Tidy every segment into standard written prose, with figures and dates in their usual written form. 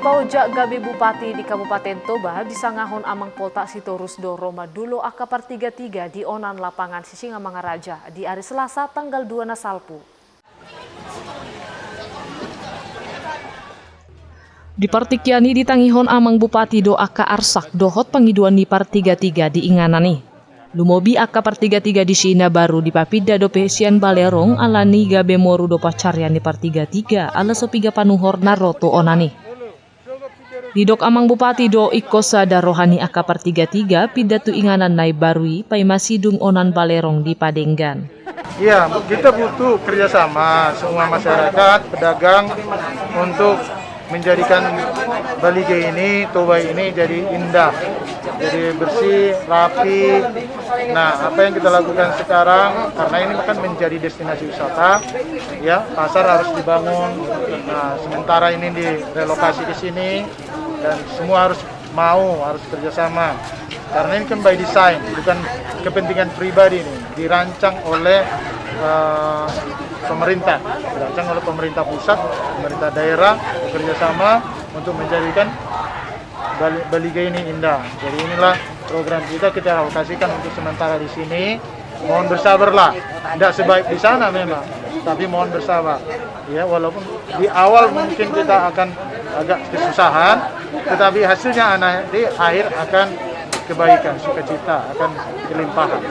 Paujak gabe Bupati di Kabupaten Toba disangahon amang Polta Sitorus Doro Madulo Akapar 33 di onan lapangan Sisingamangaraja di hari Selasa tanggal 2 Nasalpu. Di Partikiani ditangihon amang Bupati do Aka Arsak dohot pangiduan di Par 33 di Inganani. Lumobi Aka Par 33 di Sina baru di Papida do Pesian Balerong alani gabe moru do pacarian di Par 33 ala sopiga panuhor naroto onani. Didok amang Bupati do ikosa darohani Aka Par 33 pidatu Inganan nai barui pai masidung onan Balerong di Padenggan. Iya, kita butuh kerjasama semua masyarakat, pedagang untuk menjadikan Balige ini, Toba ini jadi indah, jadi bersih, rapi. Nah, apa yang kita lakukan sekarang, karena ini kan menjadi destinasi wisata, ya pasar harus dibangun. Nah, sementara ini direlokasi ke sini dan semua harus kerjasama. Karena ini kan by design, bukan kepentingan pribadi ini, dirancang oleh pemerintah, dirancang oleh pemerintah pusat, pemerintah daerah bekerja sama untuk menjadikan Balige ini indah. Jadi inilah program kita alokasikan untuk sementara di sini. Mohon bersabarlah, tidak sebaik di sana memang, tapi mohon bersabar. Ya, walaupun di awal mungkin kita akan agak kesusahan, tetapi hasilnya di akhir akan kebaikan, sukacita, akan kelimpahan.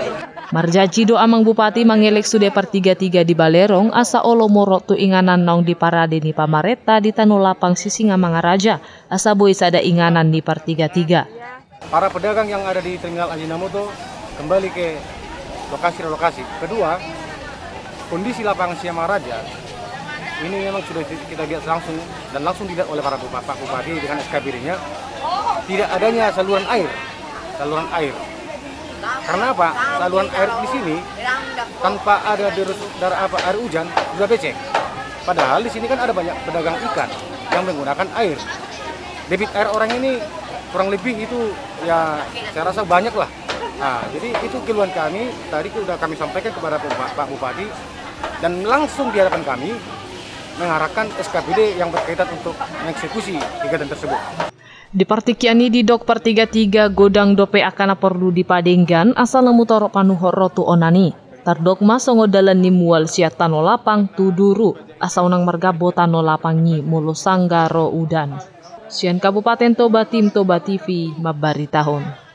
Marjaji do amang Bupati mangelek sude Par 33 di Balerong asa olo morok tu Inganan naung di parade ni pamareta di Tanah Lapang Sisingamangaraja asa boy sada Inganan di Par 33. Para pedagang yang ada di Terminal Ajinomoto kembali ke lokasi-lokasi. Kedua, kondisi lapangan Sisingamangaraja ini memang sudah kita lihat langsung dilihat oleh para Pak Bupati dengan SKBD-nya, tidak adanya saluran air. Karena apa? Saluran air di sini tanpa ada air hujan sudah becek. Padahal di sini kan ada banyak pedagang ikan yang menggunakan air. Debit air orang ini kurang lebih itu ya saya rasa banyak lah. Nah, jadi itu keluhan kami tadi sudah kami sampaikan kepada Pak Bupati dan langsung di hadapan kami mengarahkan SKPD yang berkaitan untuk mengeksekusi kegiatan tersebut. Di Partikiani di Dok Par 33 godang dope akana perlu di Padenggan asal lemutoro panuhor rotu onani. Tardok masongo dalan ni mual siat Tanah Lapang tuduru asa unang margabo Tanah Lapang nyi mulu sanggaro udan. Sian Kabupaten Toba Tim Toba TV Mabari tahun.